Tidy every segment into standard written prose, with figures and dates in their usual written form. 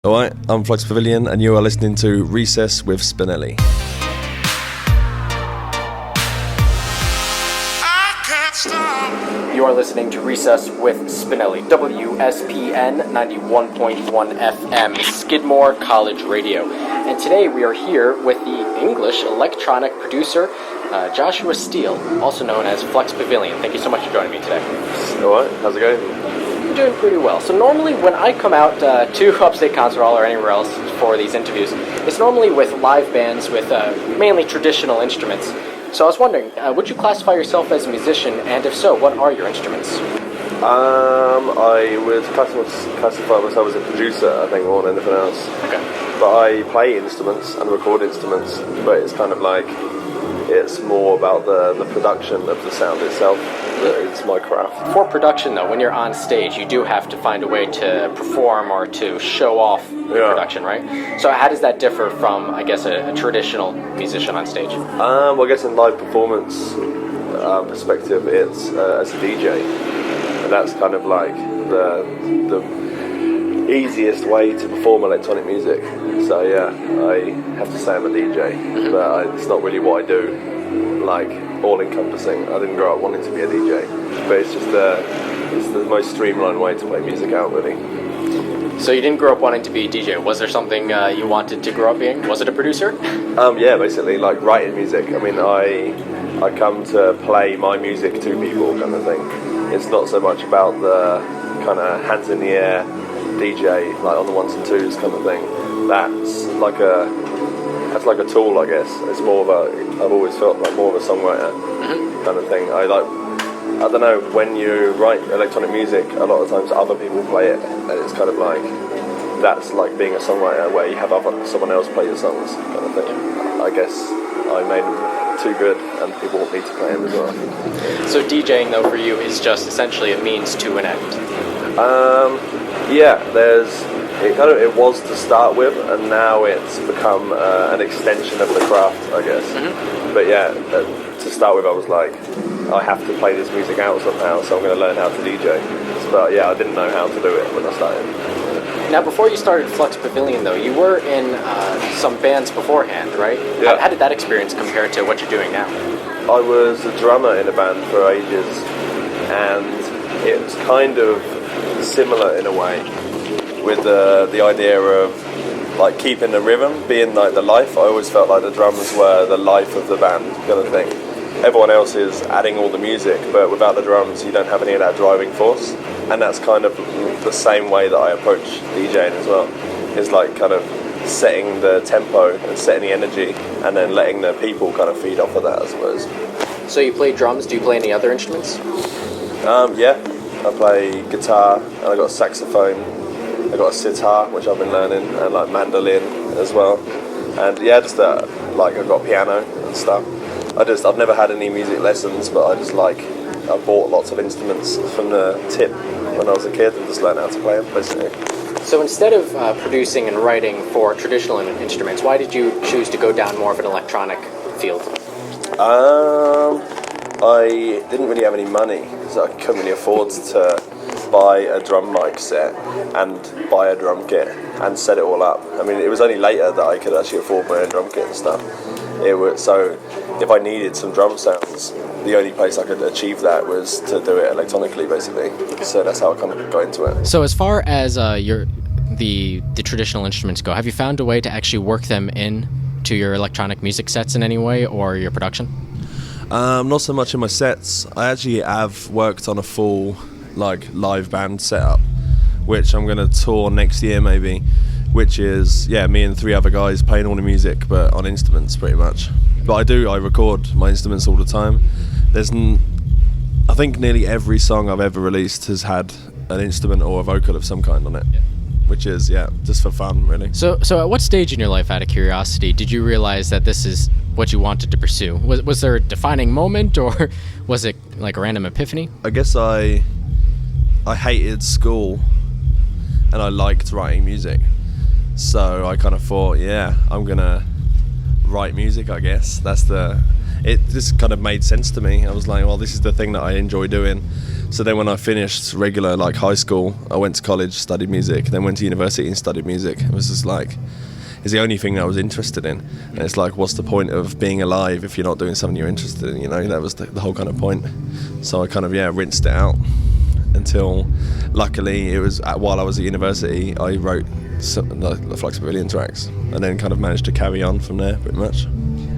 Alright, I'm Flux Pavilion and you are listening to Recess with Spinelli. You are listening to Recess with Spinelli, WSPN 91.1 FM, Skidmore College Radio. And today we are here with the English electronic producer, Joshua Steele, also known as Flux Pavilion. Thank you so much for joining me today. Alright, how's it going? I'm doing pretty well. So normally when I come out to Upstate Concert Hall or anywhere else for these interviews, it's normally with live bands with mainly traditional instruments. So I was wondering, would you classify yourself as a musician, and if so, what are your instruments? I would classify myself as a producer, I think, more than anything else. Okay. But I play instruments and record instruments, but it's kind of like, it's more about the production of the sound itself. It's my craft. For production, though, when you're on stage, you do have to find a way to perform or to show off the production, right? So how does that differ from, I guess, a traditional musician on stage? Well, I guess in live performance perspective, it's as a DJ. And that's kind of like the easiest way to perform electronic music. So yeah, I have to say I'm a DJ, but it's not really what I do, like all-encompassing. I didn't grow up wanting to be a DJ, but it's just the most streamlined way to play music out, really. So you didn't grow up wanting to be a DJ. Was there something you wanted to grow up being? Was it a producer? Yeah, basically, like writing music. I mean, I come to play my music to people, kind of thing. It's not so much about the kind of hands in the air DJ, like on the ones and twos kind of thing. That's like a tool, I guess. It's more of I've always felt like more of a songwriter kind of thing. I don't know, when you write electronic music, a lot of times other people play it, and it's kind of like, that's like being a songwriter where you have someone else play your songs kind of thing. I guess I made them too good and people want me to play them as well. So DJing, though, for you is just essentially a means to an end? Yeah, it was to start with, and now it's become an extension of the craft, I guess. But yeah, to start with, I was like, I have to play this music out somehow, so I'm going to learn how to DJ. But yeah, I didn't know how to do it when I started. Now, before you started Flux Pavilion, though, you were in some bands beforehand, right? Yeah. How did that experience compare to what you're doing now? I was a drummer in a band for ages, and it was kind of similar in a way, with the idea of like keeping the rhythm, being like the life. I always felt like the drums were the life of the band kind of thing. Everyone else is adding all the music, but without the drums you don't have any of that driving force. And that's kind of the same way that I approach DJing as well. It's like kind of setting the tempo and setting the energy, and then letting the people kind of feed off of that, I suppose. So you play drums, do you play any other instruments? Yeah, I play guitar, and I got a saxophone. I got a sitar, which I've been learning, and like mandolin as well. And yeah, just like I got piano and stuff. I've never had any music lessons, but I bought lots of instruments from the tip when I was a kid and just learned how to play them, basically. So instead of producing and writing for traditional instruments, why did you choose to go down more of an electronic field? I didn't really have any money, so I couldn't really afford to buy a drum mic set and buy a drum kit and set it all up. I mean, it was only later that I could actually afford my own drum kit and stuff. So if I needed some drum sounds, the only place I could achieve that was to do it electronically, basically. So that's how I kind of got into it. So as far as the traditional instruments go, have you found a way to actually work them in to your electronic music sets in any way, or your production? Not so much in my sets. I actually have worked on a full live band setup, which I'm going to tour next year maybe, which is me and 3 other guys playing all the music but on instruments pretty much. But I record my instruments all the time. I think nearly every song I've ever released has had an instrument or a vocal of some kind on it. Which is just for fun, really. So at what stage in your life, out of curiosity, did you realize that this is what you wanted to pursue? Was there a defining moment, or was it like a random epiphany? I guess I hated school and I liked writing music. So I kind of thought, I'm gonna write music, I guess. It just kind of made sense to me. I was like, well, this is the thing that I enjoy doing. So then when I finished regular like high school, I went to college, studied music, then went to university and studied music. It was just like, it's the only thing I was interested in. And it's like, what's the point of being alive if you're not doing something you're interested in, you know? That was the whole kind of point. So I kind of, rinsed it out until, luckily, it was while I was at university, I wrote the Flux Pavilion tracks and then kind of managed to carry on from there pretty much.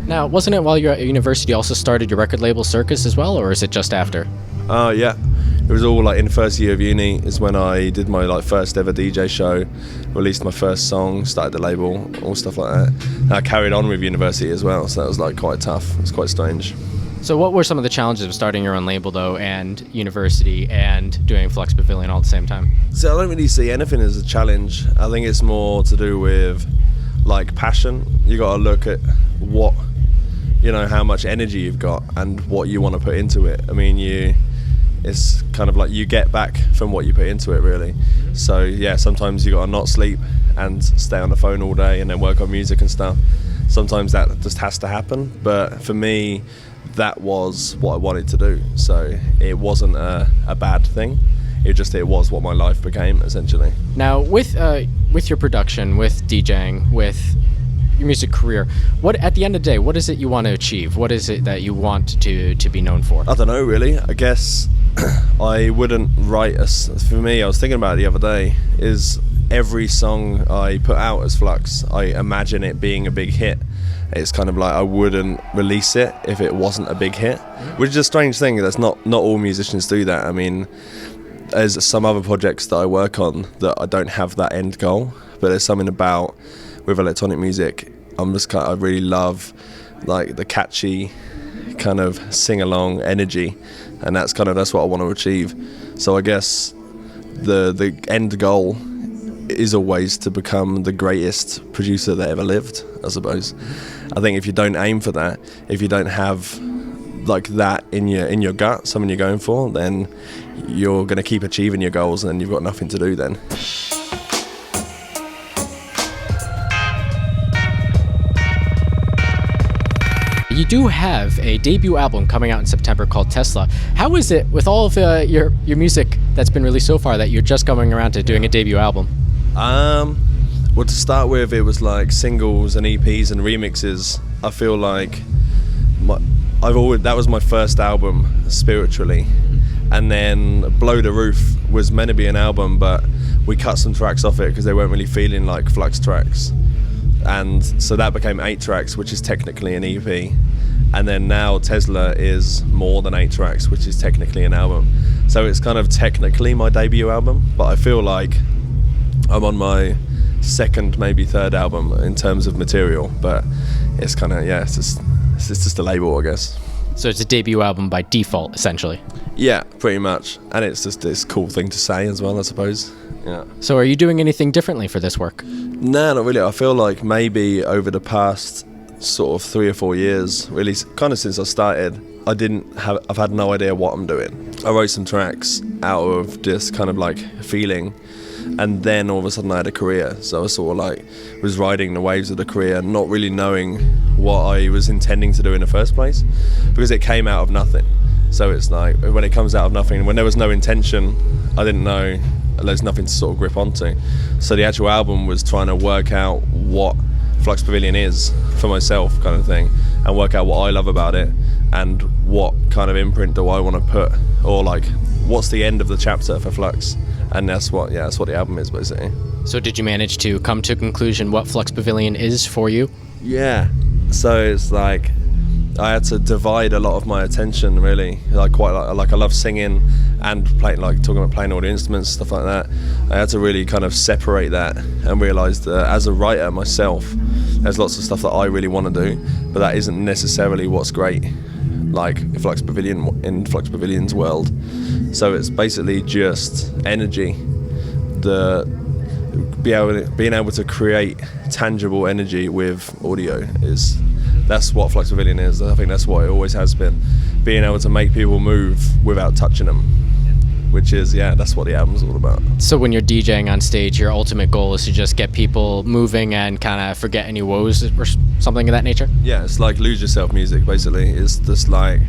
Now, wasn't it while you were at university you also started your record label Circus as well, or is it just after? Oh, yeah. It was all like in the first year of uni is when I did my like first ever DJ show, released my first song, started the label, all stuff like that. And I carried on with university as well, so that was like quite tough. It was quite strange. So what were some of the challenges of starting your own label though, and university and doing Flux Pavilion all at the same time? So I don't really see anything as a challenge. I think it's more to do with like passion. You got to look at what, how much energy you've got and what you want to put into it. I mean, it's kind of like you get back from what you put into it, really. So yeah, sometimes you got to not sleep and stay on the phone all day and then work on music and stuff. Sometimes that just has to happen, but for me that was what I wanted to do, so it wasn't a bad thing. It was what my life became, essentially. Now with your production, with DJing, with your music career, what at the end of the day, what is it you want to achieve? What is it that you want to be known for? I don't know, really. I guess I wouldn't write for me, I was thinking about it the other day, is every song I put out as Flux, I imagine it being a big hit. It's kind of like I wouldn't release it if it wasn't a big hit, which is a strange thing. That's not all musicians do that. I mean, there's some other projects that I work on that I don't have that end goal, but there's something about with electronic music, I really love like the catchy kind of sing-along energy, and that's what I want to achieve. So I guess the end goal is always to become the greatest producer that ever lived, I suppose. I think if you don't aim for that, if you don't have like that in your gut, something you're going for, then you're going to keep achieving your goals and then you've got nothing to do then. You do have a debut album coming out in September called Tesla. How is it with all of your music that's been released so far that you're just coming around to doing a debut album? Well, to start with, it was like singles and EPs and remixes. I feel like that was my first album spiritually, and then Blow the Roof was meant to be an album, but we cut some tracks off it because they weren't really feeling like Flux tracks, and so that became 8 tracks, which is technically an EP. And then now Tesla is more than 8 tracks, which is technically an album. So it's kind of technically my debut album, but I feel like I'm on my second, maybe third album in terms of material, but it's kind of, it's just a label, I guess. So it's a debut album by default, essentially. Yeah, pretty much. And it's just this cool thing to say as well, I suppose. Yeah. So are you doing anything differently for this work? No, not really. I feel like maybe over the past sort of 3 or 4 years, really kind of since I started, I've had no idea what I'm doing. I wrote some tracks out of just kind of like feeling, and then all of a sudden I had a career. So I was sort of like was riding the waves of the career, not really knowing what I was intending to do in the first place, because it came out of nothing. So it's like when it comes out of nothing, when there was no intention, I didn't know, there's nothing to sort of grip onto. So the actual album was trying to work out what Flux Pavilion is for myself, kind of thing, and work out what I love about it and what kind of imprint do I want to put, or like what's the end of the chapter for Flux. And that's what the album is, basically. So did you manage to come to a conclusion what Flux Pavilion is for you? Yeah. So it's like I had to divide a lot of my attention, really. I love singing and talking about playing all the instruments, stuff like that. I had to really kind of separate that and realise that as a writer myself, there's lots of stuff that I really want to do, but that isn't necessarily what's great, like Flux Pavilion in Flux Pavilion's world. So it's basically just energy. Being able to create tangible energy with audio that's what Flux Pavilion is. I think that's what it always has been. Being able to make people move without touching them, which is, that's what the album's all about. So when you're DJing on stage, your ultimate goal is to just get people moving and kind of forget any woes or something of that nature? Yeah, it's like lose yourself music, basically. It's just like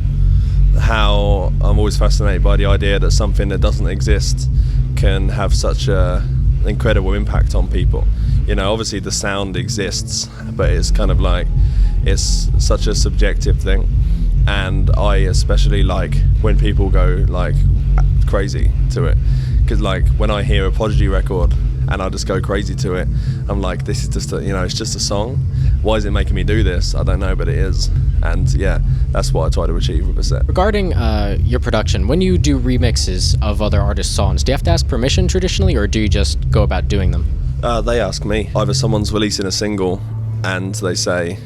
how I'm always fascinated by the idea that something that doesn't exist can have such a incredible impact on people. You know, obviously the sound exists, but it's kind of like, it's such a subjective thing, and I especially like when people go like crazy to it, because like when I hear a Prodigy record and I just go crazy to it, I'm like, this is just a, you know, it's just a song. Why is it making me do this? I don't know, but it is. And yeah, that's what I try to achieve with a set. Regarding your production, when you do remixes of other artists' songs, do you have to ask permission traditionally, or do you just go about doing them? They ask me. Either someone's releasing a single and they say,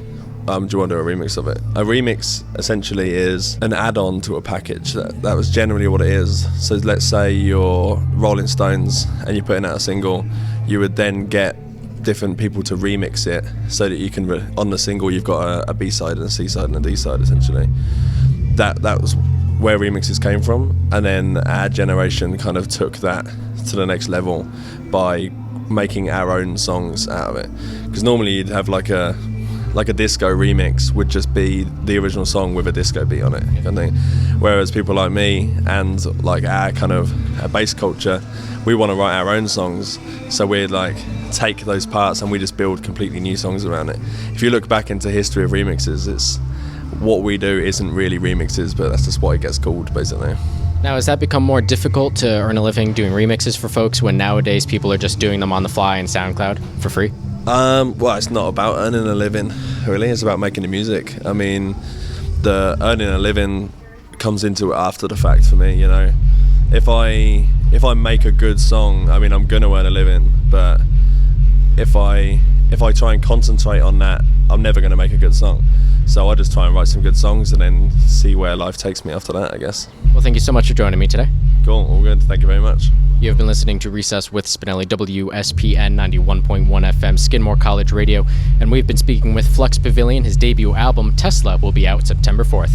do you want to do a remix of it? A remix essentially is an add-on to a package. That was generally what it is. So let's say you're Rolling Stones and you're putting out a single, you would then get different people to remix it so that you can, on the single you've got a B-side and a C-side and a D-side essentially. That was where remixes came from, and then our generation kind of took that to the next level by making our own songs out of it. Because normally you'd have like a disco remix would just be the original song with a disco beat on it, kind of thing. Whereas people like me and like our bass culture, we want to write our own songs, so we'd like take those parts and we just build completely new songs around it. If you look back into history of remixes, it's what we do isn't really remixes, but that's just what it gets called basically. Now, has that become more difficult to earn a living doing remixes for folks when nowadays people are just doing them on the fly in SoundCloud for free? Well, it's not about earning a living, really. It's about making the music. I mean, the earning a living comes into it after the fact for me, you know. If I make a good song, I mean, I'm gonna earn a living, but if I try and concentrate on that, I'm never gonna make a good song. So I just try and write some good songs and then see where life takes me after that, I guess. Well, thank you so much for joining me today. Cool, all good. Thank you very much. You have been listening to Recess with Spinelli, WSPN 91.1 FM, Skidmore College Radio, and we've been speaking with Flux Pavilion. His debut album, Tesla, will be out September 4th.